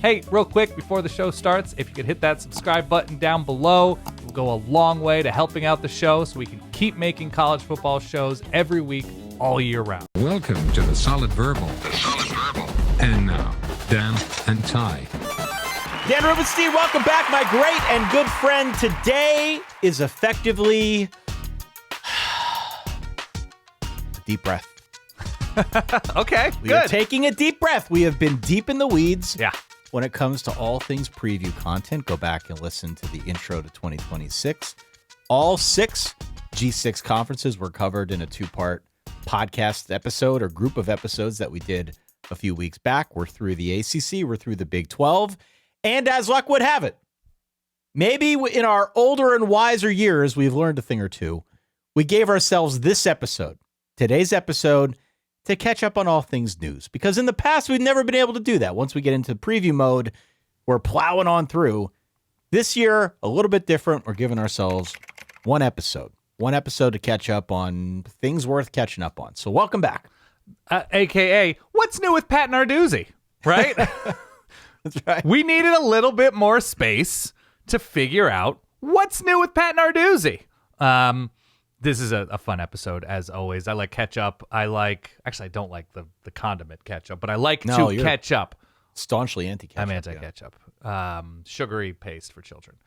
Hey, real quick, before the show starts, if you could hit that subscribe button down below, it will go a long way to helping out the show so we can keep making college football shows every week, all year round. Welcome to the Solid Verbal. And now, Dan and Ty. Dan Rubenstein, welcome back, my great and good friend. Today is effectively a deep breath. Okay, We good. are taking a deep breath. We have been deep in the weeds. Yeah. When it comes to all things preview content, go back and listen to the intro to 2026. All 6 G6 conferences were covered in a 2-part podcast episode or group of episodes that we did a few weeks back. We're through the ACC, we're through the Big 12, and as luck would have it, maybe in our older and wiser years, we've learned a thing or two. We gave ourselves this episode, today's episode, to catch up on all things news. Because in the past, we've never been able to do that. Once we get into preview mode, we're plowing on through. This year, a little bit different. We're giving ourselves one episode to catch up on things worth catching up on. So welcome back. AKA, what's new with Pat Narduzzi, right? That's right. We needed a little bit more space to figure out what's new with Pat Narduzzi. This is a fun episode, as always. I like ketchup. I don't like the condiment ketchup, but I like ketchup. Staunchly anti-ketchup. I'm anti-ketchup. Sugary paste for children.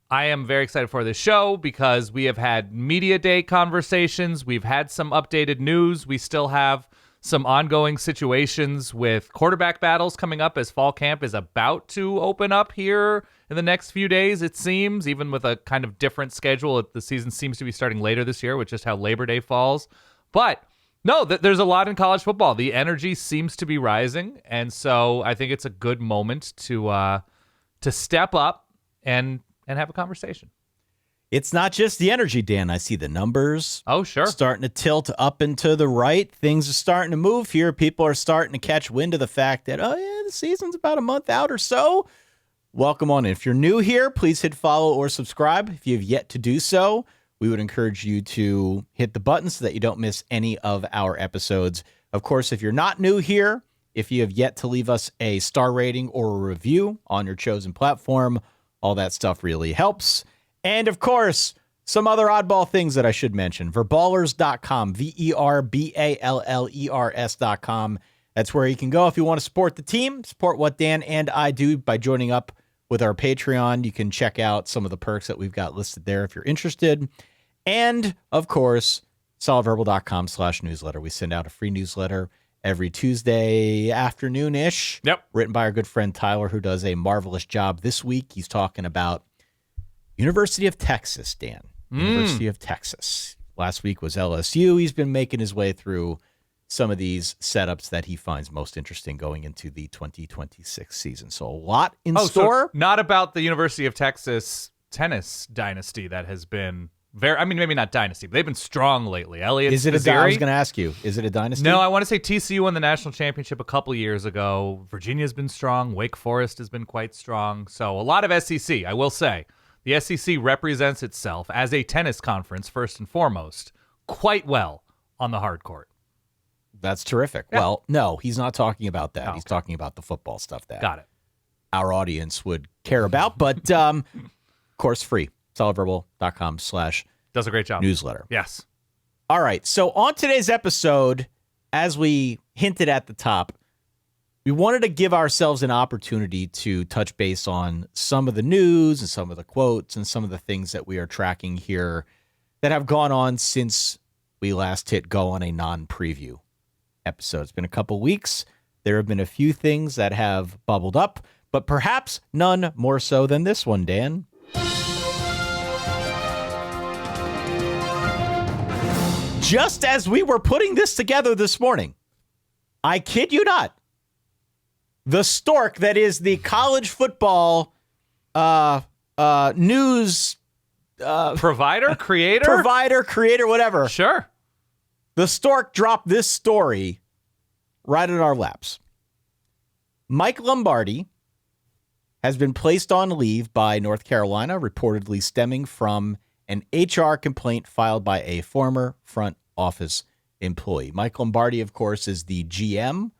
I am very excited for this show because we have had media day conversations. We've had some updated news. We still have some ongoing situations with quarterback battles coming up as fall camp is about to open up here in the next few days, it seems, even with a kind of different schedule. The season seems to be starting later this year with just how Labor Day falls. But no, there's a lot in college football. The energy seems to be rising, and so I think it's a good moment to step up and have a conversation. It's not just the energy, Dan. I see the numbers. Oh, sure. Starting to tilt up and to the right. Things are starting to move here. People are starting to catch wind of the fact that, the season's about a month out or so. Welcome on in. If you're new here, please hit follow or subscribe. If you have yet to do so, we would encourage you to hit the button so that you don't miss any of our episodes. Of course, if you're not new here, if you have yet to leave us a star rating or a review on your chosen platform, all that stuff really helps. And, of course, some other oddball things that I should mention. Verballers.com, VERBALLERS.com. That's where you can go if you want to support the team, support what Dan and I do by joining up with our Patreon. You can check out some of the perks that we've got listed there if you're interested. And, of course, solidverbal.com/newsletter. We send out a free newsletter every Tuesday afternoon-ish. Yep. Written by our good friend Tyler, who does a marvelous job this week. He's talking about University of Texas, Dan. University of Texas. Last week was LSU. He's been making his way through some of these setups that he finds most interesting going into the 2026 season. So a lot in store. So not about the University of Texas tennis dynasty that has been maybe not dynasty, but they've been strong lately. Elliott, is it I was going to ask you, is it a dynasty? No, I want to say TCU won the national championship a couple years ago. Virginia's been strong. Wake Forest has been quite strong. So a lot of SEC, I will say. The SEC represents itself as a tennis conference, first and foremost, quite well on the hard court. That's terrific. Yeah. Well, no, he's not talking about that. He's talking about the football stuff that Got it. Our audience would care about. But, of course, free. solidverbal.com/ does a great job. Newsletter. Yes. All right. So on today's episode, as we hinted at the top, we wanted to give ourselves an opportunity to touch base on some of the news and some of the quotes and some of the things that we are tracking here that have gone on since we last hit go on a non-preview episode. It's been a couple weeks. There have been a few things that have bubbled up, but perhaps none more so than this one, Dan. Just as we were putting this together this morning, I kid you not, the stork that is the college football news provider, creator, whatever. Sure. The stork dropped this story right in our laps. Mike Lombardi has been placed on leave by North Carolina, reportedly stemming from an HR complaint filed by a former front office employee. Mike Lombardi, of course, is the GM,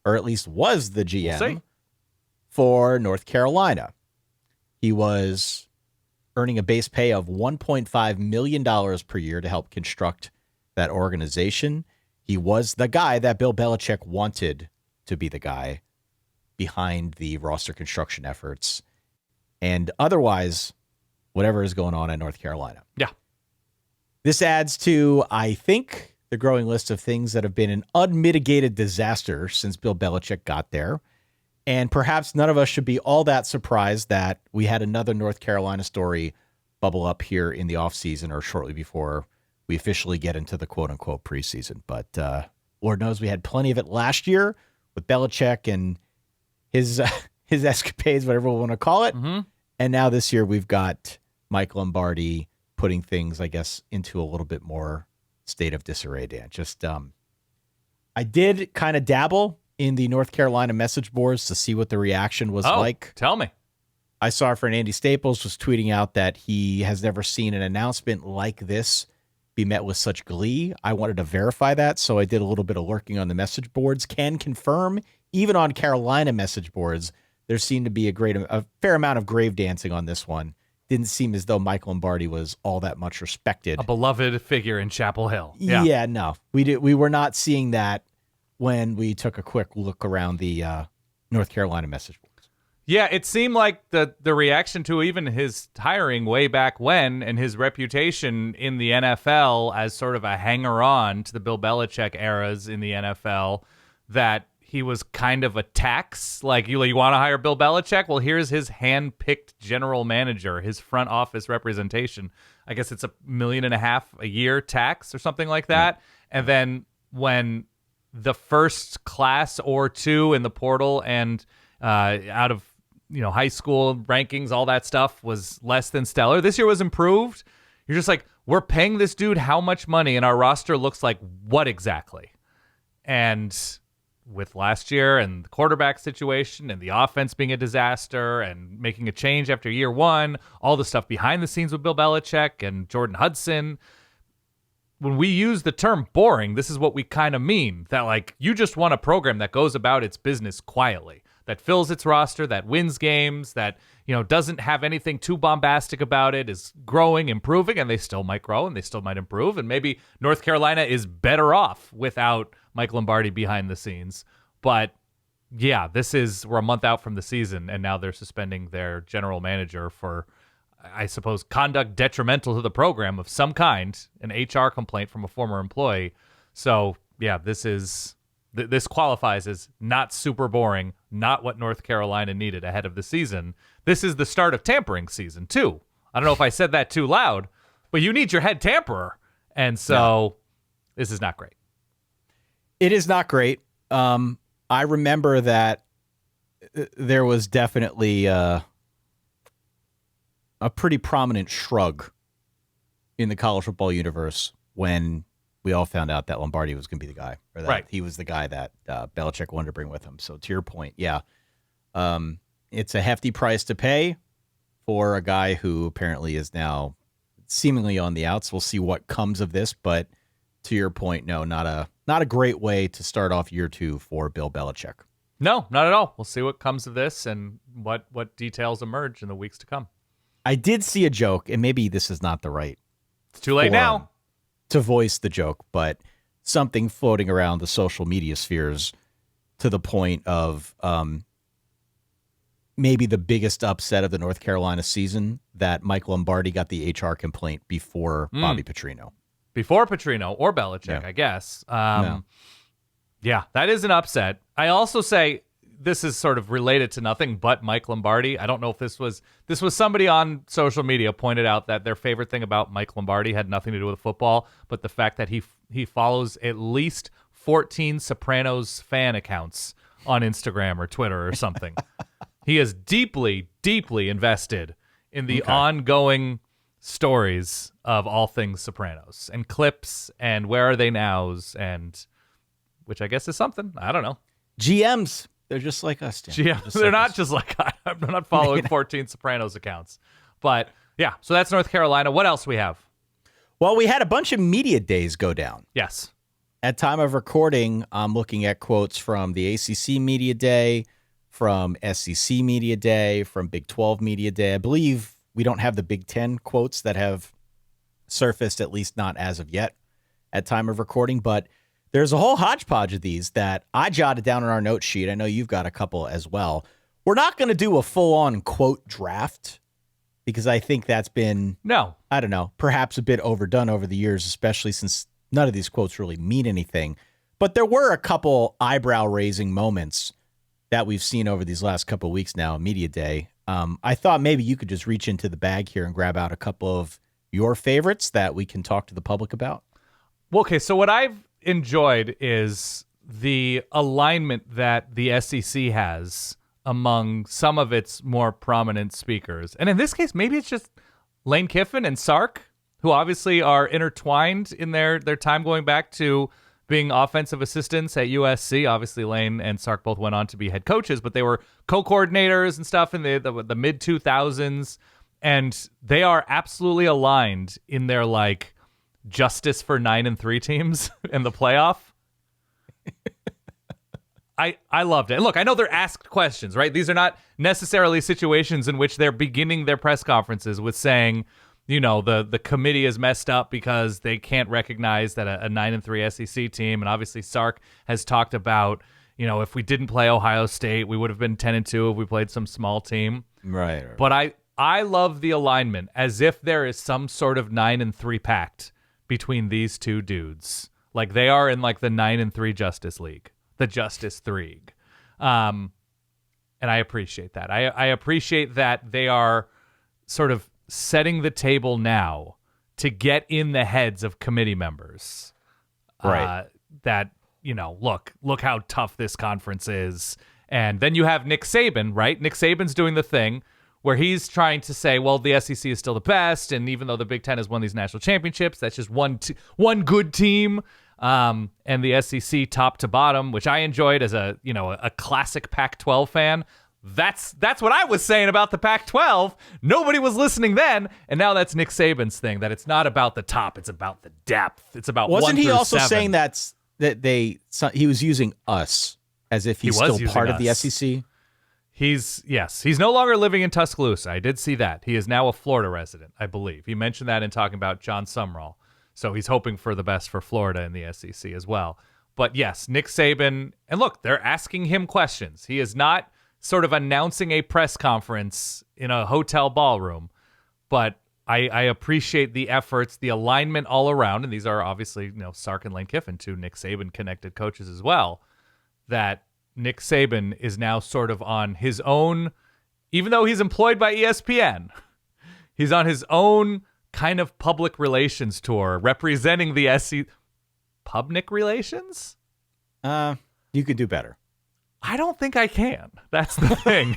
or at least was the GM, for North Carolina. He was earning a base pay of $1.5 million per year to help construct that organization. He was the guy that Bill Belichick wanted to be the guy behind the roster construction efforts and otherwise whatever is going on in North Carolina. Yeah. This adds to, I think, the growing list of things that have been an unmitigated disaster since Bill Belichick got there. And perhaps none of us should be all that surprised that we had another North Carolina story bubble up here in the offseason or shortly before we officially get into the quote-unquote preseason. But Lord knows we had plenty of it last year with Belichick and his escapades, whatever we want to call it. Mm-hmm. And now this year we've got Mike Lombardi putting things, I guess, into a little bit more state of disarray, Dan. Just, I did kind of dabble in the North Carolina message boards to see what the reaction was like. Tell me. I saw our friend Andy Staples was tweeting out that he has never seen an announcement like this be met with such glee. I wanted to verify that, so I did a little bit of lurking on the message boards. Can confirm, even on Carolina message boards, there seemed to be a fair amount of grave dancing on this one. Didn't seem as though Mike Lombardi was all that much respected. A beloved figure in Chapel Hill. Yeah, no. We were not seeing that when we took a quick look around the North Carolina message boards. Yeah, it seemed like the reaction to even his hiring way back when and his reputation in the NFL as sort of a hanger-on to the Bill Belichick eras in the NFL, that he was kind of a tax. Like, you want to hire Bill Belichick? Well, here's his hand-picked general manager, his front office representation. I guess it's $1.5 million a year tax or something like that. And then when the first class or two in the portal and out of high school rankings, all that stuff was less than stellar. This year was improved. You're just like, we're paying this dude how much money, and our roster looks like what exactly? And with last year and the quarterback situation and the offense being a disaster and making a change after year one, all the stuff behind the scenes with Bill Belichick and Jordan Hudson, when we use the term boring, this is what we kind of mean. That, like, you just want a program that goes about its business quietly, that fills its roster, that wins games, that, doesn't have anything too bombastic about it, is growing, improving, and they still might grow and they still might improve. And maybe North Carolina is better off without Mike Lombardi behind the scenes. But yeah, we're a month out from the season, and now they're suspending their general manager for, I suppose, conduct detrimental to the program of some kind, an HR complaint from a former employee. So yeah, this qualifies as not super boring, not what North Carolina needed ahead of the season. This is the start of tampering season too. I don't know if I said that too loud, but you need your head tamperer. And so This is not great. It is not great. I remember that there was definitely a pretty prominent shrug in the college football universe when we all found out that Lombardi was going to be the guy, or that he was the guy that Belichick wanted to bring with him. So to your point, it's a hefty price to pay for a guy who apparently is now seemingly on the outs. We'll see what comes of this, but to your point, no, not a great way to start off year two for Bill Belichick. No, not at all. We'll see what comes of this and what details emerge in the weeks to come. I did see a joke, and maybe this is not the right. It's too late now to voice the joke, but something floating around the social media spheres to the point of maybe the biggest upset of the North Carolina season, that Mike Lombardi got the HR complaint before Bobby Petrino. Before Petrino or Belichick, I guess. Yeah, that is an upset. I also say this is sort of related to nothing but Mike Lombardi. I don't know if this was somebody on social media pointed out that their favorite thing about Mike Lombardi had nothing to do with football, but the fact that he follows at least 14 Sopranos fan accounts on Instagram or Twitter or something. He is deeply, deeply invested in the ongoing stories of all things Sopranos and clips and where are they nows, and which I guess is something. I don't know. GMs. They're just like us, Dan. GMs. They're not just like us. I'm not following 14 Sopranos accounts. But yeah, so that's North Carolina. What else we have? Well, we had a bunch of media days go down. Yes. At time of recording, I'm looking at quotes from the ACC media day, from SEC Media Day, from Big 12 Media Day. I believe we don't have the Big 10 quotes that have surfaced, at least not as of yet at time of recording, but there's a whole hodgepodge of these that I jotted down on our note sheet. I know you've got a couple as well. We're not going to do a full-on quote draft because I think that's been, I don't know, perhaps a bit overdone over the years, especially since none of these quotes really mean anything. But there were a couple eyebrow-raising moments that we've seen over these last couple of weeks now, Media Day. I thought maybe you could just reach into the bag here and grab out a couple of your favorites that we can talk to the public about. Well, okay, so what I've enjoyed is the alignment that the SEC has among some of its more prominent speakers. And in this case, maybe it's just Lane Kiffin and Sark, who obviously are intertwined in their time going back to being offensive assistants at USC. Obviously, Lane and Sark both went on to be head coaches, but they were co-coordinators and stuff in the mid-2000s. And they are absolutely aligned in their, like, justice for 9-3 teams in the playoff. I loved it. Look, I know they're asked questions, right? These are not necessarily situations in which they're beginning their press conferences with saying, you know, the committee is messed up because they can't recognize that a 9-3 SEC team. And obviously Sark has talked about, you know, if we didn't play Ohio State, we would have been 10-2 if we played some small team. Right. But I love the alignment as if there is some sort of 9-3 pact between these two dudes. Like they are in like the 9-3 Justice League, the Justice League. And I appreciate that. I appreciate that they are sort of setting the table now to get in the heads of committee members. Right. That, you know, look how tough this conference is. And then you have Nick Saban, right? Nick Saban's doing the thing where he's trying to say, well, the SEC is still the best, and even though the Big Ten has won these national championships, that's just one good team. And the SEC top to bottom, which I enjoyed as a classic Pac-12 fan. That's what I was saying about the Pac-12. Nobody was listening then, and now that's Nick Saban's thing, that it's not about the top, it's about the depth. It's about Wasn't 1 he through also 7. saying he was using us as if he's still part of the SEC? He's no longer living in Tuscaloosa. I did see that. He is now a Florida resident, I believe. He mentioned that in talking about Jon Sumrall. So he's hoping for the best for Florida in the SEC as well. But yes, Nick Saban, and look, they're asking him questions. He is not sort of announcing a press conference in a hotel ballroom, but I appreciate the efforts, the alignment all around, and these are obviously, you know, Sark and Lane Kiffin, two Nick Saban connected coaches as well, that Nick Saban is now sort of on his own, even though he's employed by ESPN, he's on his own kind of public relations tour representing the SEC. Public relations? You could do better. I don't think I can. That's the thing.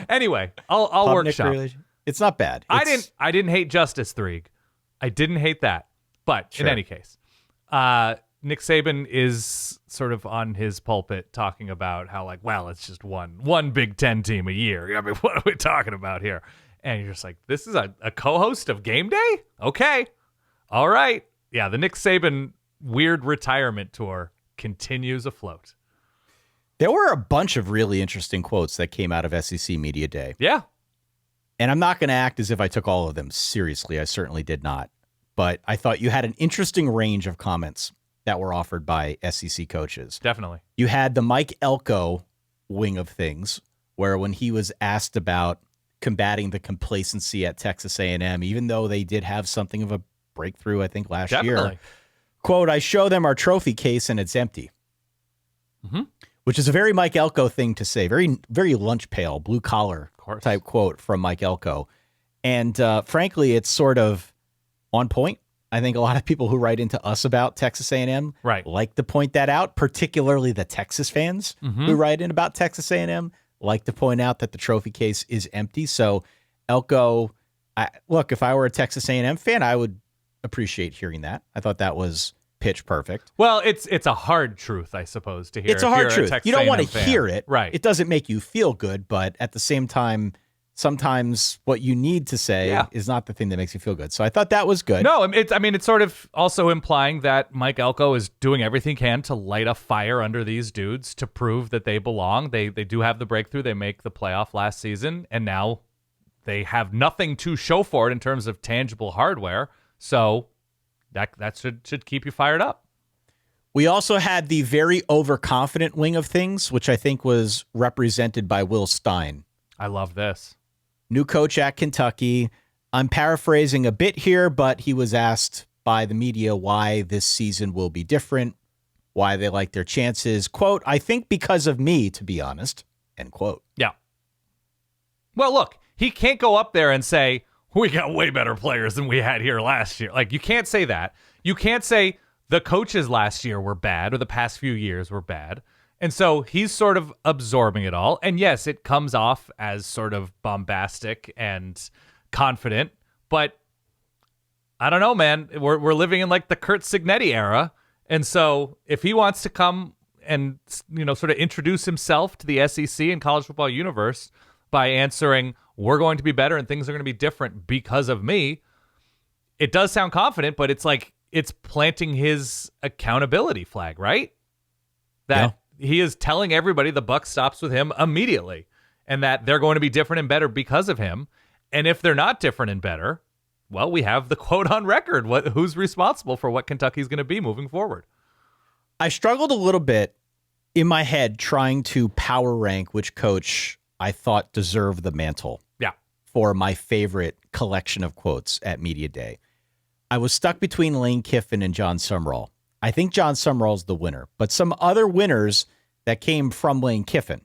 Anyway, I'll workshop. It's not bad. I didn't hate Justice League. I didn't hate that. But Sure. In any case, Nick Saban is sort of on his pulpit talking about how, like, well, it's just one Big Ten team a year. I mean, what are we talking about here? And you're just like, this is a co-host of Game Day? Okay. All right. Yeah, the Nick Saban weird retirement tour continues afloat. There were a bunch of really interesting quotes that came out of SEC Media Day. Yeah. And I'm not going to act as if I took all of them seriously. I certainly did not. But I thought you had an interesting range of comments that were offered by SEC coaches. Definitely. You had the Mike Elko wing of things, where when he was asked about combating the complacency at Texas A&M, even though they did have something of a breakthrough, I think, last year. Quote, I show them our trophy case and it's empty. Mm-hmm. Which is a very Mike Elko thing to say. Very, very lunch pail, blue collar type quote from Mike Elko. And frankly, it's sort of on point. I think a lot of people who write into us about Texas A&M like to point that out, particularly the Texas fans who write in about Texas A&M like to point out that the trophy case is empty. So Elko, look, if I were a Texas A&M fan, I would appreciate hearing that. I thought that was pitch perfect. Well, it's a hard truth, I suppose, to hear. It's a hard truth. You don't want to fan. hear it. Right. It doesn't make you feel good, but at the same time, sometimes what you need to say is not the thing that makes you feel good. So I thought that was good. No, it's sort of also implying that Mike Elko is doing everything he can to light a fire under these dudes to prove that they belong. They do have the breakthrough. They make the playoff last season, and now they have nothing to show for it in terms of tangible hardware. So that should keep you fired up. We also had the very overconfident wing of things, which I think was represented by Will Stein. I love this. New coach at Kentucky. I'm paraphrasing a bit here, but he was asked by the media why this season will be different, why they like their chances. Quote, I think because of me, to be honest, end quote. Yeah. Well, look, he can't go up there and say, we got way better players than we had here last year. Like, you can't say that. You can't say the coaches last year were bad or the past few years were bad. And so he's sort of absorbing it all. And yes, it comes off as sort of bombastic and confident, but I don't know, man. We're living in like the Curt Cignetti era. And so if he wants to come and, sort of introduce himself to the SEC and college football universe by answering, we're going to be better and things are going to be different because of me, it does sound confident, but it's like it's planting his accountability flag, right? That he is telling everybody the buck stops with him immediately and that they're going to be different and better because of him. And if they're not different and better, well, we have the quote on record. Who's responsible for what Kentucky's going to be moving forward? I struggled a little bit in my head trying to power rank which coach I thought deserved the mantle for my favorite collection of quotes at Media Day. I was stuck between Lane Kiffin and Jon Sumrall. I think Jon Sumrall's the winner, but some other winners that came from Lane Kiffin.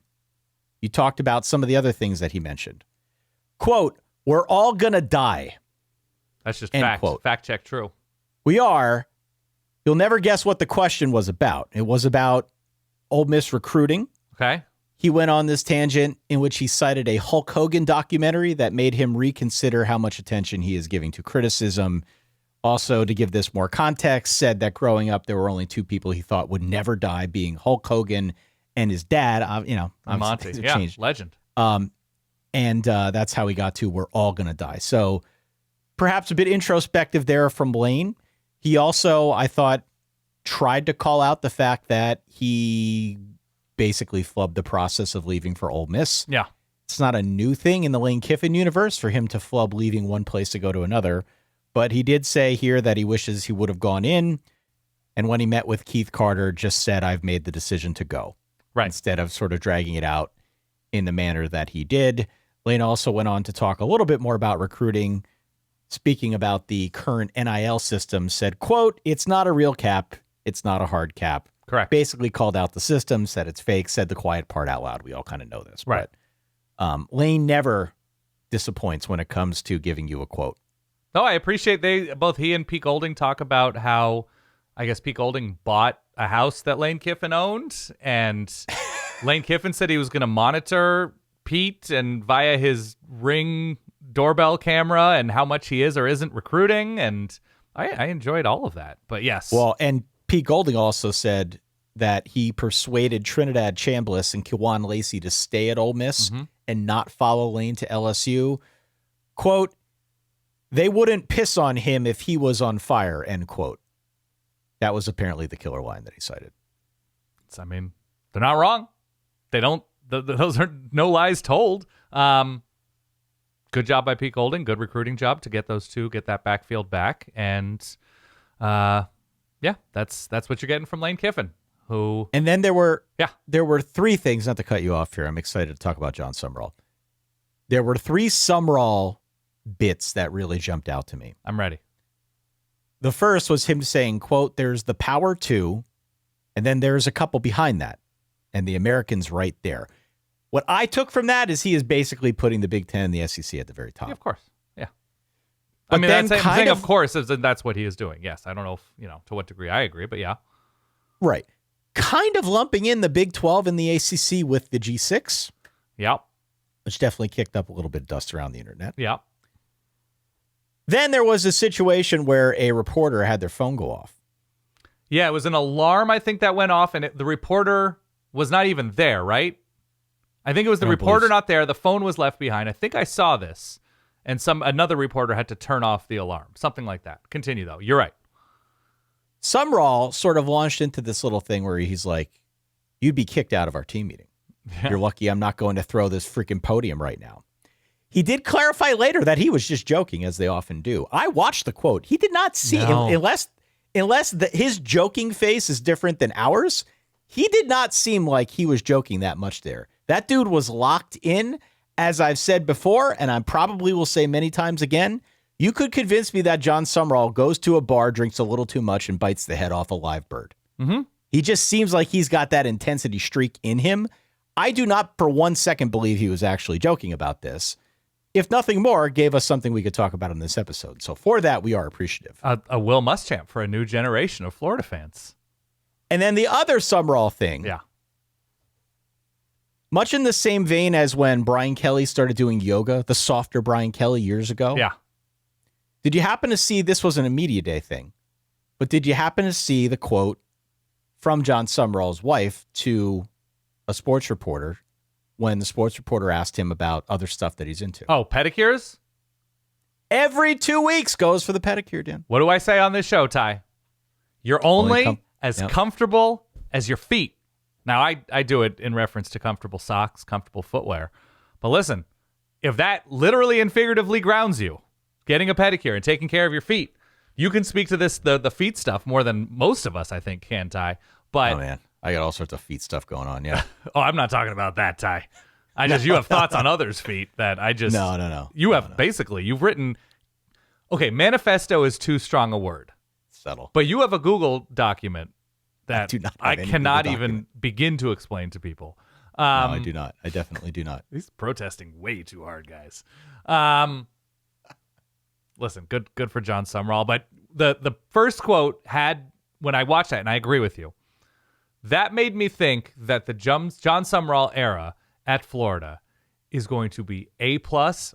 You talked about some of the other things that he mentioned. Quote, we're all going to die. That's just end fact. Quote. Fact check true. We are. You'll never guess what the question was about. It was about Ole Miss recruiting. Okay. He went on this tangent in which he cited a Hulk Hogan documentary that made him reconsider how much attention he is giving to criticism. Also, to give this more context, said that growing up, there were only two people he thought would never die, being Hulk Hogan and his dad. Monty, changed. Legend. And that's how he got to we're all going to die. So perhaps a bit introspective there from Lane. He also, I thought, tried to call out the fact that he basically flubbed the process of leaving for Ole Miss. Yeah. It's not a new thing in the Lane Kiffin universe for him to flub leaving one place to go to another. But he did say here that he wishes he would have gone in. And when he met with Keith Carter, just said, I've made the decision to go. Right. Instead of sort of dragging it out in the manner that he did. Lane also went on to talk a little bit more about recruiting. Speaking about the current NIL system, said, quote, it's not a real cap. It's not a hard cap. Correct. Basically called out the system, said it's fake, said the quiet part out loud. We all kind of know this. Right. But Lane never disappoints when it comes to giving you a quote. No, I appreciate both he and Pete Golding talk about how, I guess Pete Golding bought a house that Lane Kiffin owned, and Lane Kiffin said he was going to monitor Pete and via his Ring doorbell camera and how much he is or isn't recruiting, and I enjoyed all of that. But yes. Well, and Pete Golding also said that he persuaded Trinidad Chambliss and Kiwan Lacey to stay at Ole Miss and not follow Lane to LSU. Quote, they wouldn't piss on him if he was on fire, end quote. That was apparently the killer line that he cited. They're not wrong. They don't, those are no lies told. Good job by Pete Golding. Good recruiting job to get those two, get that backfield back. And that's what you're getting from Lane Kiffin. And then there were three things, not to cut you off here. I'm excited to talk about Jon Sumrall. There were three Sumrall bits that really jumped out to me. I'm ready. The first was him saying, quote, there's the power to, and then there's a couple behind that, and the Americans right there. What I took from that is he is basically putting the Big Ten and the SEC at the very top. Yeah, of course. Yeah. But I'm saying of course, that's what he is doing. Yes. I don't know if, to what degree I agree, but yeah. Right. Kind of lumping in the Big 12 and the ACC with the G6. Yep. Which definitely kicked up a little bit of dust around the internet. Yep. Then there was a situation where a reporter had their phone go off. Yeah, it was an alarm, I think, that went off, and the reporter was not even there, right? I think it was the I don't reporter believe so. not there. The phone was left behind. I think I saw this. And another reporter had to turn off the alarm. Something like that. Continue, though. You're right. Sumrall sort of launched into this little thing where he's like, you'd be kicked out of our team meeting. You're lucky I'm not going to throw this freaking podium right now. He did clarify later that he was just joking, as they often do. I watched the quote. He did not see, unless his joking face is different than ours, he did not seem like he was joking that much there. That dude was locked in, as I've said before, and I probably will say many times again. You could convince me that Jon Sumrall goes to a bar, drinks a little too much, and bites the head off a live bird. Mm-hmm. He just seems like he's got that intensity streak in him. I do not for 1 second believe he was actually joking about this. If nothing more, gave us something we could talk about in this episode. So for that, we are appreciative. A Will Muschamp for a new generation of Florida fans. And then the other Sumrall thing. Yeah. Much in the same vein as when Brian Kelly started doing yoga, the softer Brian Kelly years ago. Yeah. Did you happen to see, this wasn't a media day thing, but did you happen to see the quote from Jon Sumrall's wife to a sports reporter when the sports reporter asked him about other stuff that he's into? Oh, pedicures? Every 2 weeks goes for the pedicure, Dan. What do I say on this show, Ty? You're only as comfortable as your feet. Now, I do it in reference to comfortable socks, comfortable footwear. But listen, if that literally and figuratively grounds you, getting a pedicure and taking care of your feet, you can speak to this, the feet stuff more than most of us, I think, can, Ty. But, oh, man. I got all sorts of feet stuff going on, yeah. Oh, I'm not talking about that, Ty. You have thoughts on others' feet that I just... No. You have, basically, you've written... Okay, manifesto is too strong a word. Settle. But you have a Google document that I any cannot Google even document. begin to explain to people. No, I do not. I definitely do not. He's protesting way too hard, guys. Listen, good for Jon Sumrall. But the first quote had, when I watched that, and I agree with you, that made me think that the Jon Sumrall era at Florida is going to be A+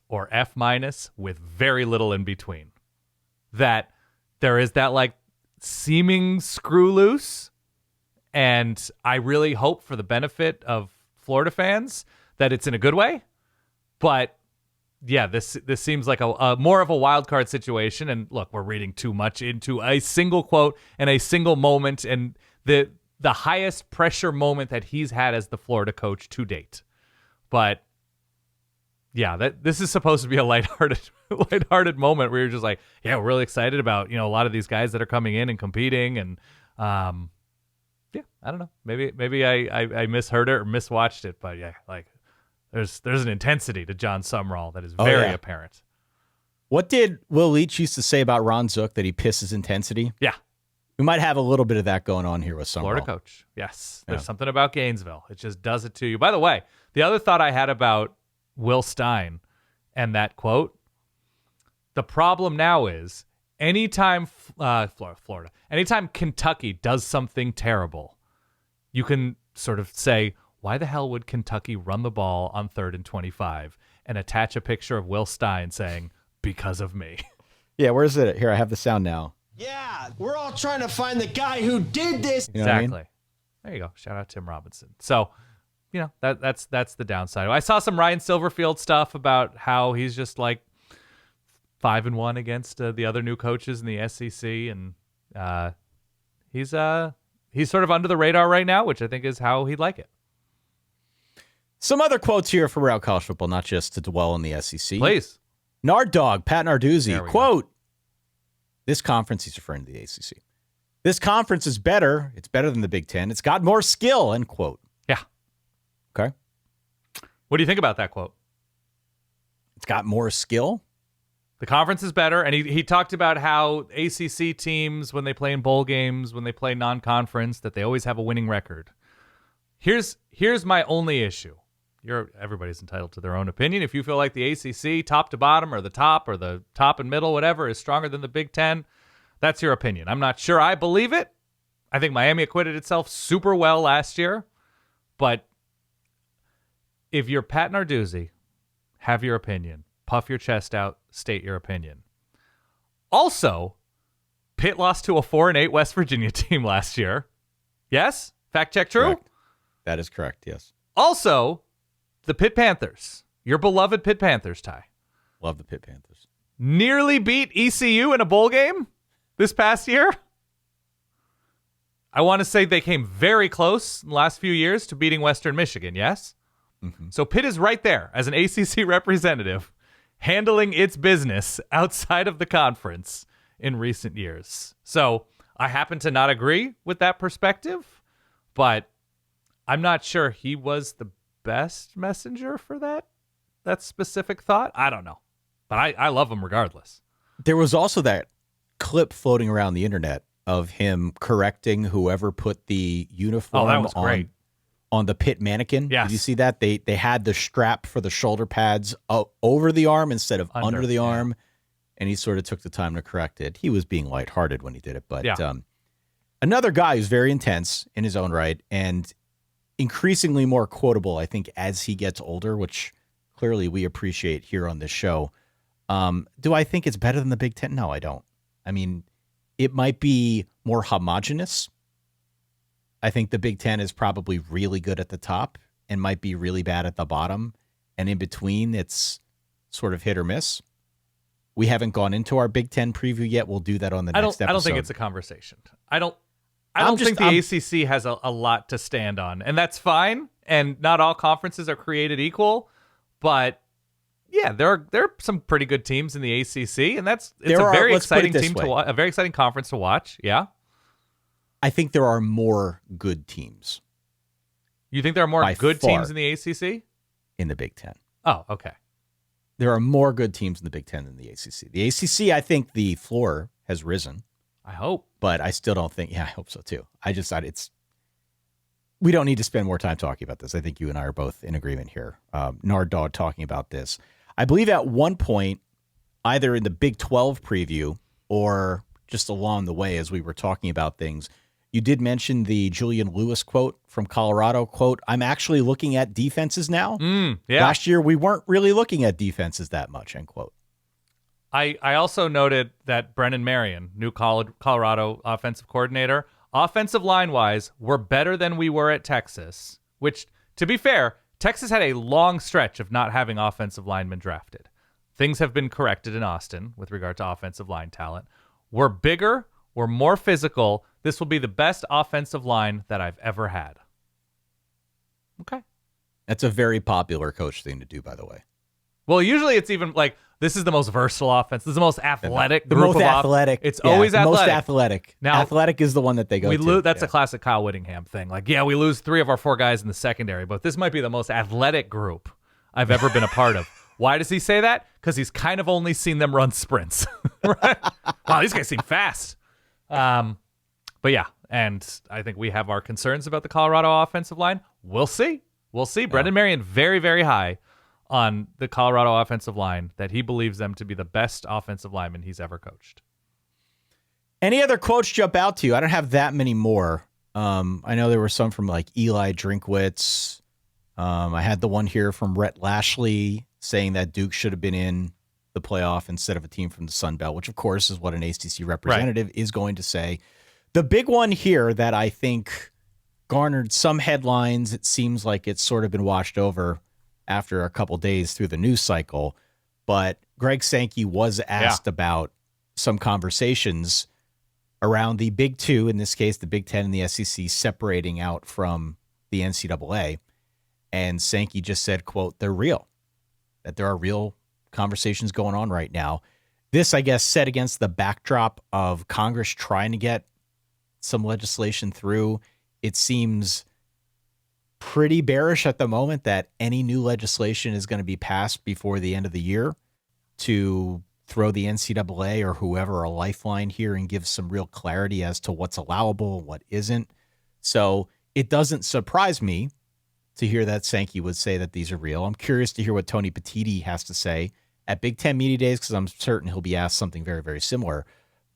or F- with very little in between. That there is that like seeming screw loose, and I really hope for the benefit of Florida fans that it's in a good way. But yeah, this seems like a more of a wild card situation. And look, we're reading too much into a single quote and a single moment, and the highest pressure moment that he's had as the Florida coach to date. But yeah, this is supposed to be a lighthearted moment where you're just like, yeah, we're really excited about, a lot of these guys that are coming in and competing. And yeah, I don't know. Maybe I misheard it or miswatched it, but yeah, like there's an intensity to Jon Sumrall that is very apparent. What did Will Leitch used to say about Ron Zook, that he pisses intensity? Yeah. We might have a little bit of that going on here with Sumrall. Florida coach. Yes. There's something about Gainesville. It just does it to you. By the way, the other thought I had about Will Stein and that quote, the problem now is anytime anytime Kentucky does something terrible, you can sort of say, why the hell would Kentucky run the ball on 3rd and 25 and attach a picture of Will Stein saying, because of me? Yeah, where's it? Here, I have the sound now. Yeah, we're all trying to find the guy who did this. You know what I Exactly. mean? There you go. Shout out Tim Robinson. So, that's the downside. I saw some Ryan Silverfield stuff about how he's just like 5-1 against the other new coaches in the SEC, and he's sort of under the radar right now, which I think is how he'd like it. Some other quotes here from around college football, not just to dwell on the SEC. Please. Nard Dog, Pat Narduzzi, There we quote, this conference, he's referring to the ACC. This conference is better. It's better than the Big Ten. It's got more skill, end quote. Yeah. Okay. What do you think about that quote? It's got more skill. The conference is better, and he talked about how ACC teams, when they play in bowl games, when they play non-conference, that they always have a winning record. Here's my only issue. Everybody's entitled to their own opinion. If you feel like the ACC, top to bottom, or the top and middle, whatever, is stronger than the Big Ten, that's your opinion. I'm not sure I believe it. I think Miami acquitted itself super well last year, but if you're Pat Narduzzi, have your opinion. Puff your chest out, state your opinion. Also, Pitt lost to a 4-8 West Virginia team last year. Yes? Fact check true? Correct. That is correct, yes. Also, the Pitt Panthers, your beloved Pitt Panthers, Ty, Love the Pitt Panthers. nearly beat ECU in a bowl game this past year. I want to say they came very close in the last few years to beating Western Michigan, yes? Mm-hmm. So Pitt is right there as an ACC representative, handling its business outside of the conference in recent years. So I happen to not agree with that perspective, but I'm not sure he was the best messenger for that specific thought. I don't know, but I love him regardless. There was also that clip floating around the internet of him correcting whoever put the uniform on the Pitt mannequin. Yes. Did you see that? They had the strap for the shoulder pads over the arm instead of under the arm, and he sort of took the time to correct it. He was being lighthearted when he did it, but another guy who's very intense in his own right and increasingly more quotable, I think, as he gets older, which clearly we appreciate here on this show. Do I think it's better than the Big Ten? No, I don't. I mean, it might be more homogenous. I think the Big Ten is probably really good at the top and might be really bad at the bottom. And in between, it's sort of hit or miss. We haven't gone into our Big Ten preview yet. We'll do that on the next episode. I don't think it's a conversation. I don't think the ACC has a lot to stand on, and that's fine. And not all conferences are created equal, but yeah, there are some pretty good teams in the ACC, and it's a very exciting team to watch, a very exciting conference to watch. Yeah, I think there are more good teams. You think there are more good teams in the ACC? In the Big Ten. Oh, okay. There are more good teams in the Big Ten than the ACC. The ACC, I think the floor has risen. I hope. But I still don't think, I hope so too. I just thought we don't need to spend more time talking about this. I think you and I are both in agreement here. Narduzzi talking about this. I believe at one point, either in the Big 12 preview or just along the way as we were talking about things, you did mention the Julian Lewis quote from Colorado, quote, "I'm actually looking at defenses now." Yeah. Last year, we weren't really looking at defenses that much, end quote. I also noted that Brennan Marion, new Colorado offensive coordinator, offensive line-wise, we're better than we were at Texas, which, to be fair, Texas had a long stretch of not having offensive linemen drafted. Things have been corrected in Austin with regard to offensive line talent. We're bigger. We're more physical. This will be the best offensive line that I've ever had. Okay. That's a very popular coach thing to do, by the way. Well, usually it's even like, this is the most versatile offense. This is the most athletic group most athletic. It's always athletic. Most athletic. Now, athletic is the one that they go to. That's a classic Kyle Whittingham thing. Like, we lose 3 of our 4 guys in the secondary, but this might be the most athletic group I've ever been a part of. Why does he say that? Because he's kind of only seen them run sprints. Right? Wow, these guys seem fast. But yeah, and I think we have our concerns about the Colorado offensive line. We'll see. Brendan Marion very, very high on the Colorado offensive line, that he believes them to be the best offensive lineman he's ever coached. Any other quotes jump out to you? I don't have that many more. I know there were some from like Eli Drinkwitz. I had the one here from Rhett Lashley saying that Duke should have been in the playoff instead of a team from the Sun Belt, which of course is what an ACC representative is going to say. The big one here that I think garnered some headlines, it seems like it's sort of been washed over after a couple days through the news cycle, but Greg Sankey was asked about some conversations around the Big Two, in this case, the Big Ten and the SEC separating out from the NCAA. And Sankey just said, quote, "They're real," that there are real conversations going on right now. This, I guess, set against the backdrop of Congress trying to get some legislation through. It seems pretty bearish at the moment that any new legislation is going to be passed before the end of the year to throw the NCAA or whoever a lifeline here and give some real clarity as to what's allowable and what isn't. So it doesn't surprise me to hear that Sankey would say that these are real. I'm curious to hear what Tony Petitti has to say at Big Ten Media Days, because I'm certain he'll be asked something very, very similar.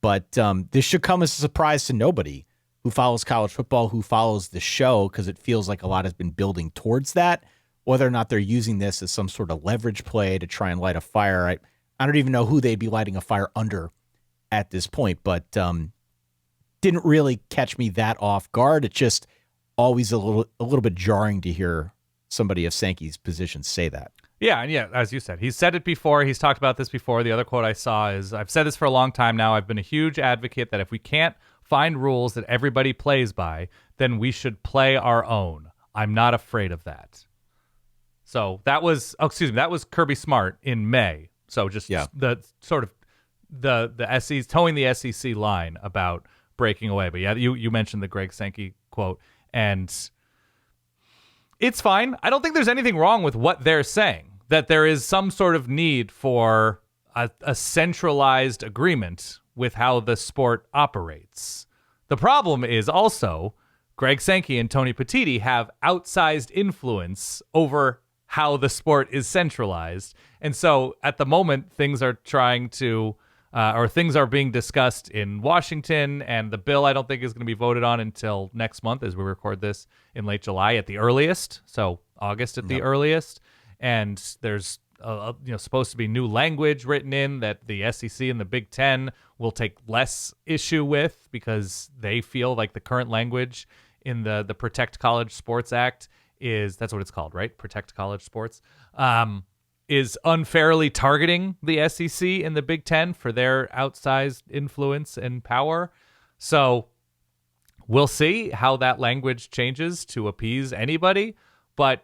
But this should come as a surprise to nobody who follows college football, who follows the show, because it feels like a lot has been building towards that. Whether or not they're using this as some sort of leverage play to try and light a fire, I don't even know who they'd be lighting a fire under at this point, but didn't really catch me that off guard. It's just always a little bit jarring to hear somebody of Sankey's position say that. Yeah, and yeah, as you said, he's said it before. He's talked about this before. The other quote I saw is, I've said this for a long time now. I've been a huge advocate that if we can't find rules that everybody plays by, then we should play our own. I'm not afraid of that. So that was, that was Kirby Smart in May. So just the sort of the SEC, towing the SEC line about breaking away. But yeah, you mentioned the Greg Sankey quote, and it's fine. I don't think there's anything wrong with what they're saying, that there is some sort of need for a centralized agreement with how the sport operates. The problem is also Greg Sankey and Tony Petitti have outsized influence over how the sport is centralized. And so at the moment, things are trying to, or things are being discussed in Washington, and the bill I don't think is going to be voted on until next month as we record this in late July at the earliest. So August at the earliest. And there's supposed to be new language written in that the SEC and the Big Ten will take less issue with, because they feel like the current language in the Protect College Sports Act is, that's what it's called, right? Protect College Sports, is unfairly targeting the SEC and the Big Ten for their outsized influence and power. So we'll see how that language changes to appease anybody, but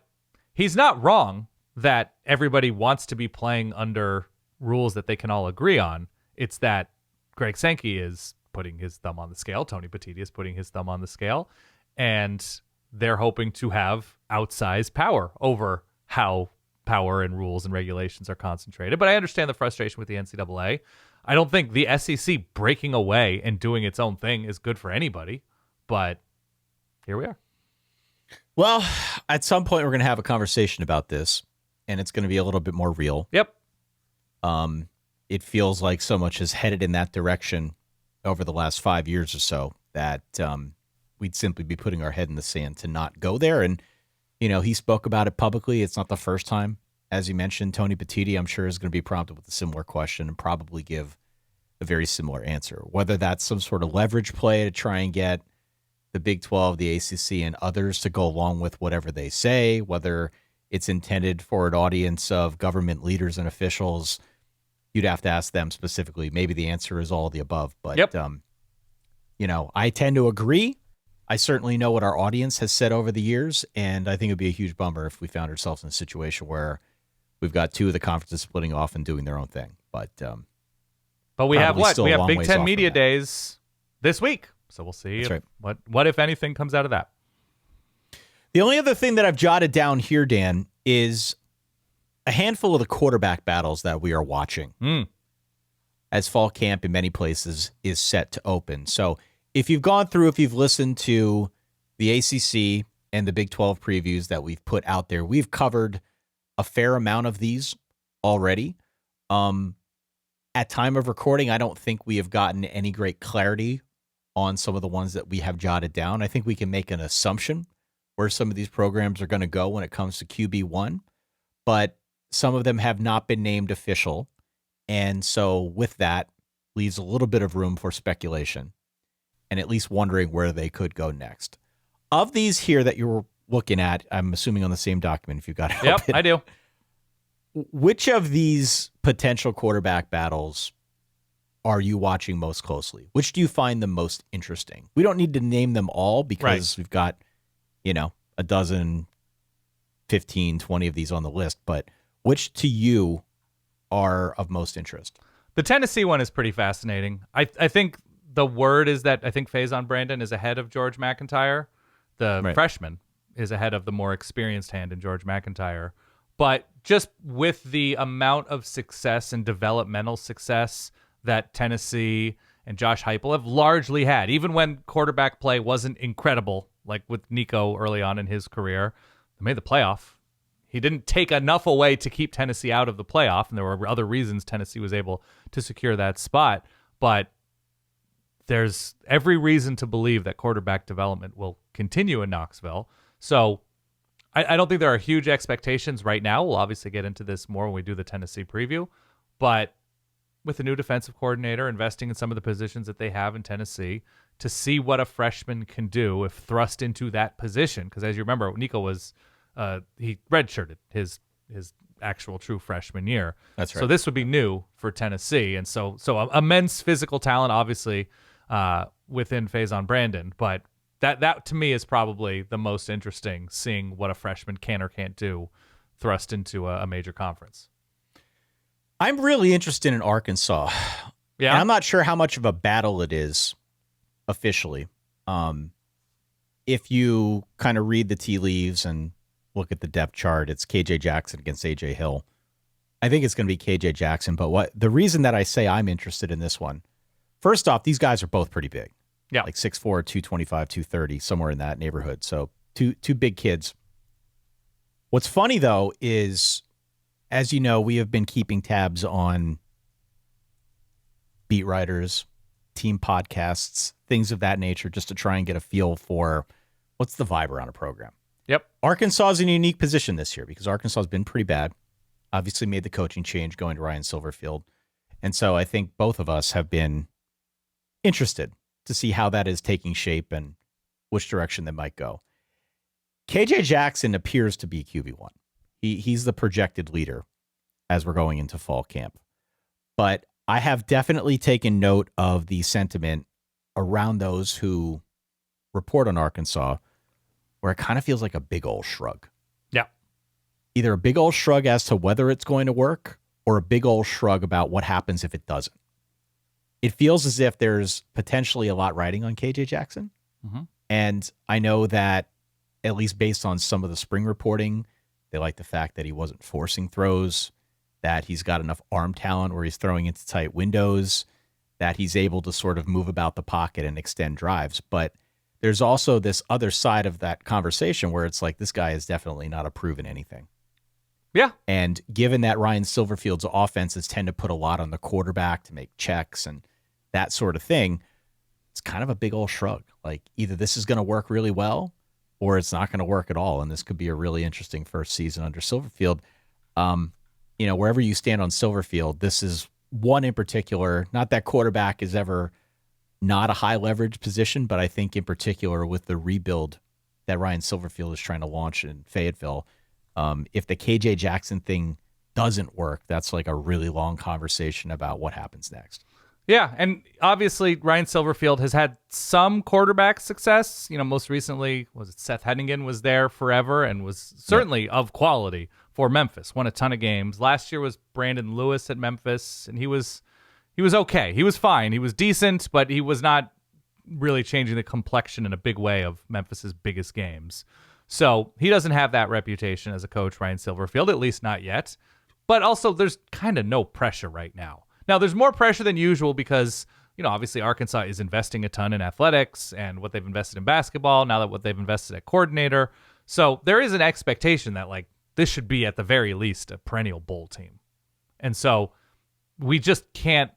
he's not wrong that everybody wants to be playing under rules that they can all agree on. It's that Greg Sankey is putting his thumb on the scale. Tony Petitti is putting his thumb on the scale, and they're hoping to have outsized power over how power and rules and regulations are concentrated. But I understand the frustration with the NCAA. I don't think the SEC breaking away and doing its own thing is good for anybody, but here we are. Well, at some point we're going to have a conversation about this, and it's going to be a little bit more real. Yep. It feels like so much has headed in that direction over the last 5 years or so that we'd simply be putting our head in the sand to not go there. And, he spoke about it publicly. It's not the first time. As you mentioned, Tony Petitti, I'm sure, is going to be prompted with a similar question and probably give a very similar answer. Whether that's some sort of leverage play to try and get the Big 12, the ACC, and others to go along with whatever they say, whether it's intended for an audience of government leaders and officials, you'd have to ask them specifically. Maybe the answer is all of the above. But, I tend to agree. I certainly know what our audience has said over the years, and I think it would be a huge bummer if we found ourselves in a situation where we've got two of the conferences splitting off and doing their own thing. But we have what? We have Big Ten Media Days this week. So we'll see what, if anything, comes out of that. The only other thing that I've jotted down here, Dan, is a handful of the quarterback battles that we are watching as fall camp in many places is set to open. So if you've listened to the ACC and the Big 12 previews that we've put out there, we've covered a fair amount of these already. At time of recording, I don't think we have gotten any great clarity on some of the ones that we have jotted down. I think we can make an assumption where some of these programs are going to go when it comes to QB1, but some of them have not been named official. And so with that leaves a little bit of room for speculation and at least wondering where they could go next. Of these here that you're looking at, I'm assuming on the same document if you've got it. Yep, I do. Which of these potential quarterback battles are you watching most closely? Which do you find the most interesting? We don't need to name them all because we've got, a dozen, 15, 20 of these on the list, but which to you are of most interest? The Tennessee one is pretty fascinating. I think the word is that I think Faison Brandon is ahead of George McIntyre. The freshman is ahead of the more experienced hand in George McIntyre. But just with the amount of success and developmental success that Tennessee and Josh Heupel have largely had, even when quarterback play wasn't incredible, like with Nico early on in his career, they made the playoff. He didn't take enough away to keep Tennessee out of the playoff, and there were other reasons Tennessee was able to secure that spot. But there's every reason to believe that quarterback development will continue in Knoxville. So I don't think there are huge expectations right now. We'll obviously get into this more when we do the Tennessee preview. But with the new defensive coordinator investing in some of the positions that they have in Tennessee, to see what a freshman can do if thrust into that position. Because as you remember, Nico was he redshirted his actual true freshman year. That's right. So this would be new for Tennessee, and so immense physical talent, obviously, within Faison Brandon. But that to me is probably the most interesting, seeing what a freshman can or can't do thrust into a major conference. I'm really interested in Arkansas. Yeah, and I'm not sure how much of a battle it is officially. If you kind of read the tea leaves and look at the depth chart, it's KJ Jackson against AJ Hill. I think it's going to be KJ Jackson, but the reason that I say I'm interested in this one, first off, these guys are both pretty big. Yeah. Like 6'4", 225, 230, somewhere in that neighborhood. So two big kids. What's funny, though, is, as you know, we have been keeping tabs on beat writers, team podcasts, things of that nature, just to try and get a feel for what's the vibe around a program. Yep. Arkansas is in a unique position this year because Arkansas has been pretty bad. Obviously made the coaching change going to Ryan Silverfield. And so I think both of us have been interested to see how that is taking shape and which direction they might go. KJ Jackson appears to be QB1. He's the projected leader as we're going into fall camp. But I have definitely taken note of the sentiment around those who report on Arkansas, where it kind of feels like a big old shrug. Yeah. Either a big old shrug as to whether it's going to work or a big old shrug about what happens if it doesn't. It feels as if there's potentially a lot riding on KJ Jackson. Mm-hmm. And I know that, at least based on some of the spring reporting, they like the fact that he wasn't forcing throws, that he's got enough arm talent where he's throwing into tight windows, that he's able to sort of move about the pocket and extend drives. But there's also this other side of that conversation where it's like, this guy is definitely not a proven anything. Yeah. And given that Ryan Silverfield's offenses tend to put a lot on the quarterback to make checks and that sort of thing, it's kind of a big old shrug. Like, either this is going to work really well or it's not going to work at all. And this could be a really interesting first season under Silverfield. Wherever you stand on Silverfield, this is one in particular. Not that quarterback is ever not a high leverage position, but I think in particular with the rebuild that Ryan Silverfield is trying to launch in Fayetteville, if the KJ Jackson thing doesn't work, that's like a really long conversation about what happens next. Yeah, and obviously Ryan Silverfield has had some quarterback success. Most recently, was it Seth Hennigan was there forever and was certainly of quality for Memphis. Won a ton of games. Last year was Brandon Lewis at Memphis, and he was okay. He was fine. He was decent, but he was not really changing the complexion in a big way of Memphis's biggest games. So he doesn't have that reputation as a coach, Ryan Silverfield, at least not yet. But also, there's kind of no pressure right now. Now, there's more pressure than usual because, obviously Arkansas is investing a ton in athletics and what they've invested in basketball, now that what they've invested at coordinator. So there is an expectation that, this should be at the very least a perennial bowl team. And so we just can't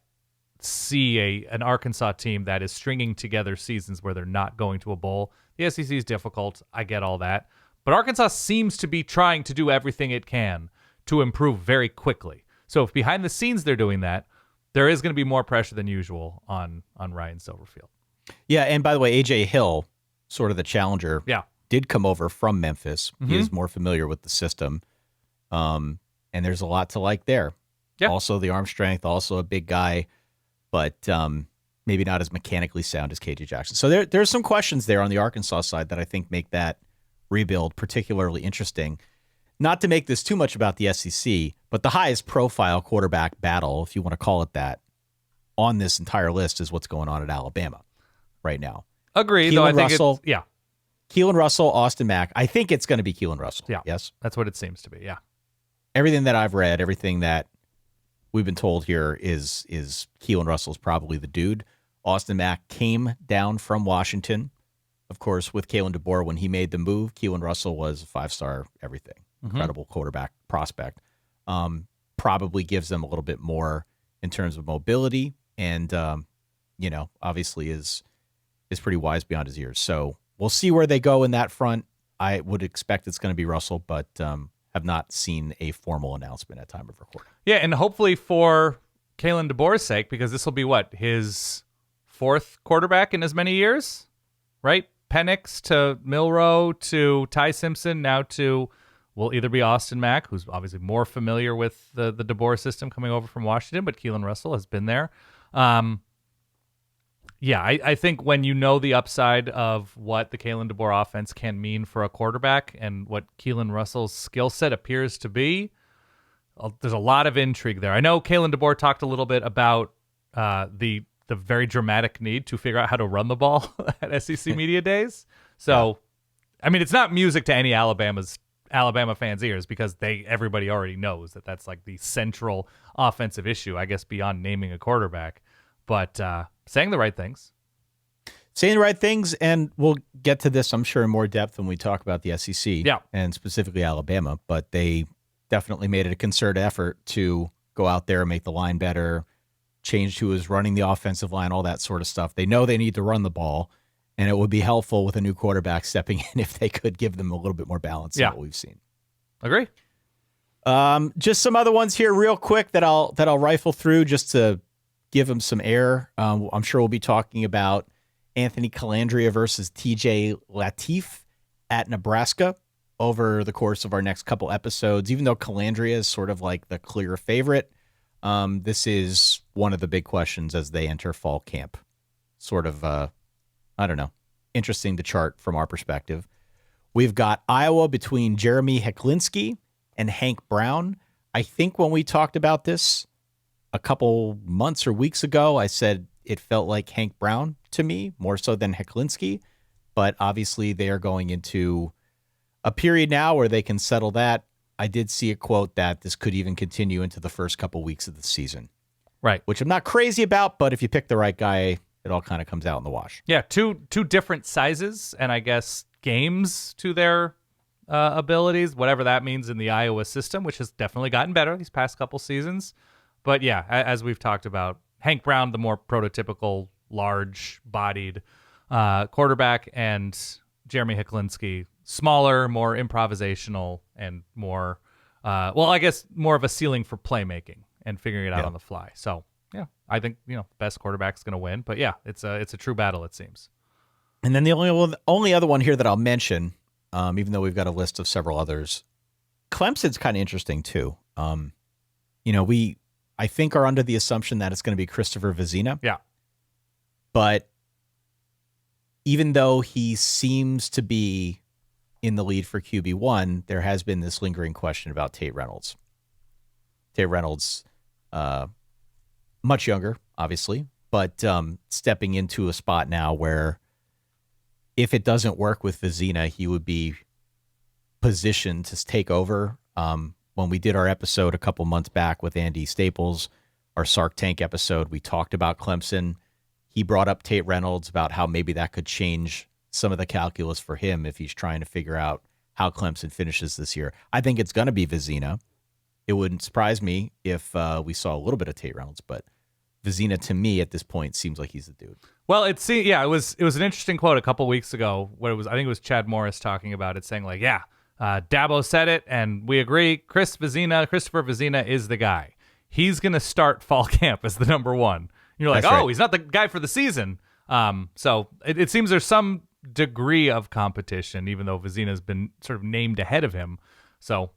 see an Arkansas team that is stringing together seasons where they're not going to a bowl. The SEC is difficult. I get all that. But Arkansas seems to be trying to do everything it can to improve very quickly. So if behind the scenes they're doing that, there is going to be more pressure than usual on Ryan Silverfield. Yeah, and by the way, AJ Hill, sort of the challenger, did come over from Memphis. Mm-hmm. He is more familiar with the system. And there's a lot to like there. Yeah. Also the arm strength, also a big guy, but maybe not as mechanically sound as KJ Jackson. So there's some questions there on the Arkansas side that I think make that rebuild particularly interesting. Not to make this too much about the SEC, but the highest profile quarterback battle, if you want to call it that, on this entire list is what's going on at Alabama right now. Agreed, though I think Russell, Keelan Russell, Austin Mack. I think it's going to be Keelan Russell. Yeah. Yes? That's what it seems to be, yeah. Everything that I've read, everything that we've been told here is Keelan Russell's probably the dude. Austin Mack came down from Washington. Of course, with Kalen DeBoer, when he made the move, Keelan Russell was a 5-star everything. Incredible quarterback prospect. Probably gives them a little bit more in terms of mobility and, obviously is pretty wise beyond his years. So we'll see where they go in that front. I would expect it's going to be Russell, but have not seen a formal announcement at time of recording. Yeah, and hopefully for Kalen DeBoer's sake, because this will be his fourth quarterback in as many years, right? Penix to Milroe to Ty Simpson, now to will either be Austin Mack, who's obviously more familiar with the DeBoer system coming over from Washington, but Keelan Russell has been there. I think when you know the upside of what the Kalen DeBoer offense can mean for a quarterback and what Keelan Russell's skill set appears to be, there's a lot of intrigue there. I know Kalen DeBoer talked a little bit about the very dramatic need to figure out how to run the ball at SEC Media Days. So, I mean, it's not music to any Alabama fans' ears because everybody already knows that that's like the central offensive issue, I guess, beyond naming a quarterback. But saying the right things. Saying the right things, and we'll get to this, I'm sure, in more depth when we talk about the SEC and specifically Alabama. But they definitely made it a concerted effort to go out there and make the line better, change who is running the offensive line, all that sort of stuff. They know they need to run the ball, and it would be helpful with a new quarterback stepping in if they could give them a little bit more balance than what we've seen. Agree. Just some other ones here real quick that I'll rifle through just to give them some air. I'm sure we'll be talking about Anthony Calandria versus TJ Latif at Nebraska over the course of our next couple episodes. Even though Calandria is sort of like the clear favorite, this is one of the big questions as they enter fall camp. Sort of, I don't know, interesting to chart from our perspective. We've got Iowa between Jeremy Hecklinski and Hank Brown. I think when we talked about this a couple months or weeks ago, I said it felt like Hank Brown to me, more so than Hecklinski. But obviously they are going into a period now where they can settle that. I did see a quote that this could even continue into the first couple weeks of the season. Right. Which I'm not crazy about, but if you pick the right guy, it all kind of comes out in the wash. Yeah, two different sizes and I guess games to their abilities, whatever that means in the Iowa system, which has definitely gotten better these past couple seasons. But yeah, as we've talked about, Hank Brown, the more prototypical, large-bodied quarterback, and Jeremy Hecklinski, smaller, more improvisational, and more, I guess more of a ceiling for playmaking and figuring it out on the fly. So yeah, I think best quarterback's going to win. But yeah, it's a true battle, it seems. And then the only other one here that I'll mention, even though we've got a list of several others, Clemson's kind of interesting too. We I think are under the assumption that it's going to be Christopher Vizina. Yeah. But even though he seems to be in the lead for QB1, there has been this lingering question about Tate Reynolds. Tate Reynolds, much younger, obviously, but stepping into a spot now where if it doesn't work with Vizina, he would be positioned to take over. When we did our episode a couple months back with Andy Staples, our Sark Tank episode, we talked about Clemson. He brought up Tate Reynolds about how maybe that could change some of the calculus for him if he's trying to figure out how Clemson finishes this year. I think it's going to be Vizina. It wouldn't surprise me if we saw a little bit of Tate Reynolds, but Vizina to me at this point seems like he's the dude. Well, it was an interesting quote a couple weeks ago. I think it was Chad Morris talking about it, saying like, Dabo said it, and we agree. Christopher Vizina is the guy. He's going to start fall camp as the number one. And you're like, right. He's not the guy for the season. So it seems there's some degree of competition, even though Vizina's been sort of named ahead of him. So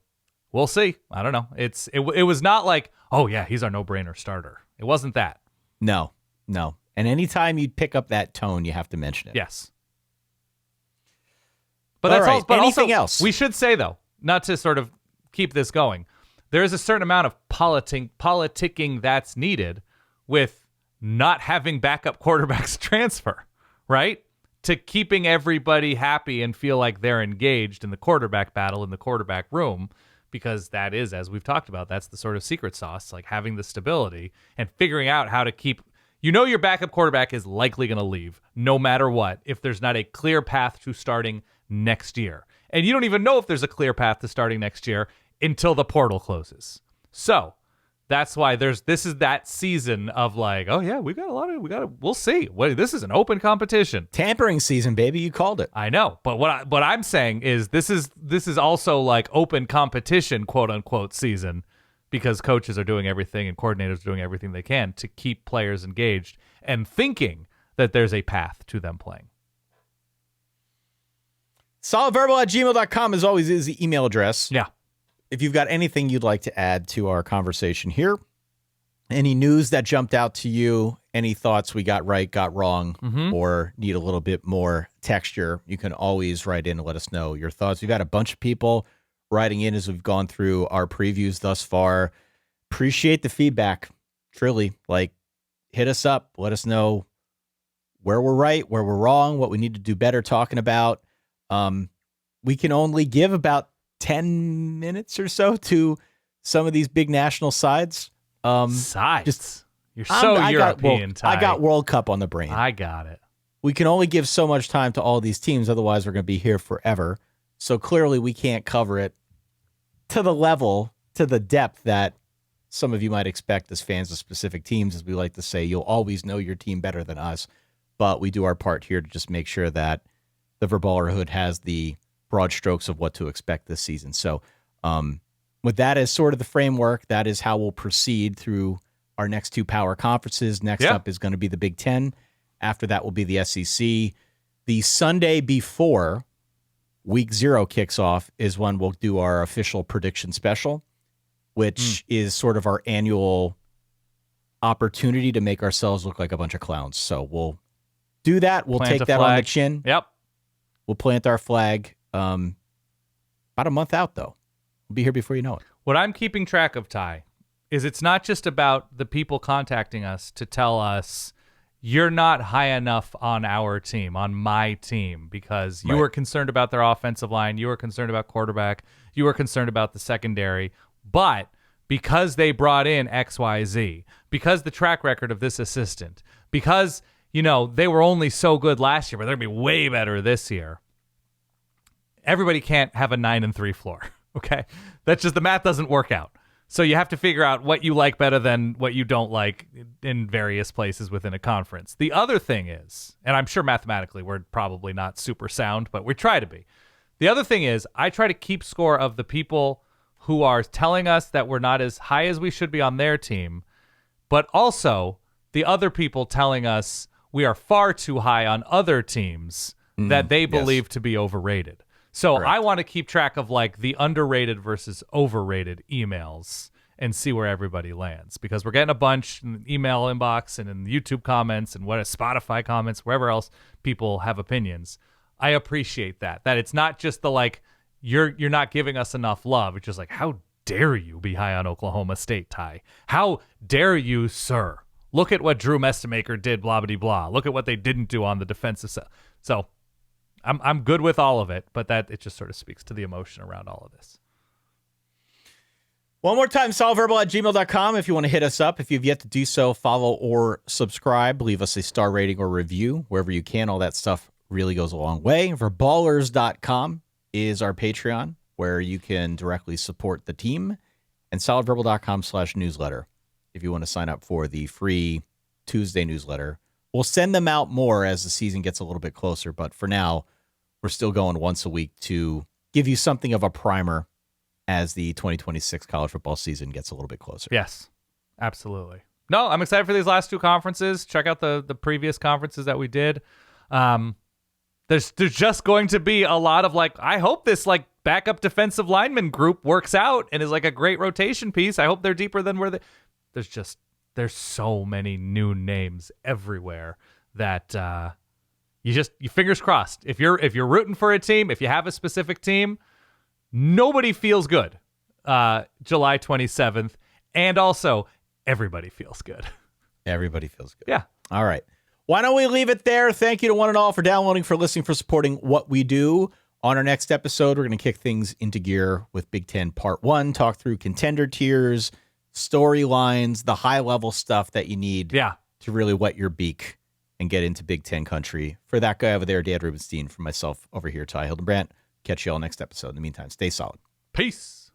we'll see. I don't know. It was not like, he's our no-brainer starter. It wasn't that. No. And anytime you pick up that tone, you have to mention it. Yes. But that's all. But anything also, else? We should say, though, not to sort of keep this going, there is a certain amount of politicking that's needed with not having backup quarterbacks transfer, right? To keeping everybody happy and feel like they're engaged in the quarterback battle in the quarterback room, because that is, as we've talked about, that's the sort of secret sauce, like having the stability and figuring out how to keep. Your backup quarterback is likely going to leave no matter what if there's not a clear path to starting next year. And you don't even know if there's a clear path to starting next year until the portal closes. So that's why this is that season of like, we'll see. This is an open competition. Tampering season, baby. You called it. I know. But what I'm saying is this is also like open competition, quote unquote, season, because coaches are doing everything and coordinators are doing everything they can to keep players engaged and thinking that there's a path to them playing. Solidverbal@gmail.com, as always, is the email address. Yeah. If you've got anything you'd like to add to our conversation here, any news that jumped out to you, any thoughts we got right, got wrong, or need a little bit more texture, you can always write in and let us know your thoughts. We've had a bunch of people writing in as we've gone through our previews thus far. Appreciate the feedback. Truly, hit us up. Let us know where we're right, where we're wrong, what we need to do better talking about. We can only give about 10 minutes or so to some of these big national sides. Sides. You're so European, Ty. I got World Cup on the brain. I got it. We can only give so much time to all these teams. Otherwise, we're going to be here forever. So clearly, we can't cover it to the level, to the depth that some of you might expect as fans of specific teams. As we like to say, you'll always know your team better than us. But we do our part here to just make sure that the Verballerhood has the broad strokes of what to expect this season. So with that as sort of the framework, that is how we'll proceed through our next two power conferences. Next up is going to be the Big Ten. After that will be the SEC. The Sunday before Week 0 kicks off is when we'll do our official prediction special, which is sort of our annual opportunity to make ourselves look like a bunch of clowns. So we'll do that. We'll take that on the chin. Yep. We'll plant our flag about a month out, though. We'll be here before you know it. What I'm keeping track of, Ty, is it's not just about the people contacting us to tell us you're not high enough on our team, on my team, because you were concerned about their offensive line, you were concerned about quarterback, you were concerned about the secondary, but because they brought in XYZ, because the track record of this assistant, because, they were only so good last year, but they're going to be way better this year. Everybody can't have a 9-3 floor, okay? That's just, the math doesn't work out. So you have to figure out what you like better than what you don't like in various places within a conference. The other thing is, and I'm sure mathematically we're probably not super sound, but we try to be. The other thing is, I try to keep score of the people who are telling us that we're not as high as we should be on their team, but also the other people telling us we are far too high on other teams that they believe to be overrated. So I want to keep track of the underrated versus overrated emails and see where everybody lands, because we're getting a bunch in the email inbox and in the YouTube comments and Spotify comments, wherever else people have opinions. I appreciate that it's not just the you're not giving us enough love. It's just how dare you be high on Oklahoma State, Ty? How dare you, sir? Look at what Drew Mestemaker did, blah, blah, blah. Look at what they didn't do on the defensive side. So I'm good with all of it, but that it just sort of speaks to the emotion around all of this. One more time, solidverbal@gmail.com if you want to hit us up. If you've yet to do so, follow or subscribe. Leave us a star rating or review wherever you can. All that stuff really goes a long way. Verballers.com is our Patreon, where you can directly support the team, and solidverbal.com/newsletter if you want to sign up for the free Tuesday newsletter. We'll send them out more as the season gets a little bit closer, but for now, we're still going once a week to give you something of a primer as the 2026 college football season gets a little bit closer. Yes, absolutely. No, I'm excited for these last two conferences. Check out the previous conferences that we did. There's just going to be a lot of I hope this backup defensive lineman group works out and is a great rotation piece. I hope they're deeper than where there's so many new names everywhere that you fingers crossed. If you're rooting for a team, if you have a specific team, nobody feels good July 27th, and also everybody feels good. Everybody feels good. Yeah. All right. Why don't we leave it there? Thank you to one and all for downloading, for listening, for supporting what we do. On our next episode, we're going to kick things into gear with Big Ten Part 1, talk through contender tiers, storylines, the high-level stuff that you need to really wet your beak and get into Big Ten country. For that guy over there, Dan Rubenstein, for myself over here, Ty Hildenbrandt. Catch you all next episode. In the meantime, stay solid. Peace.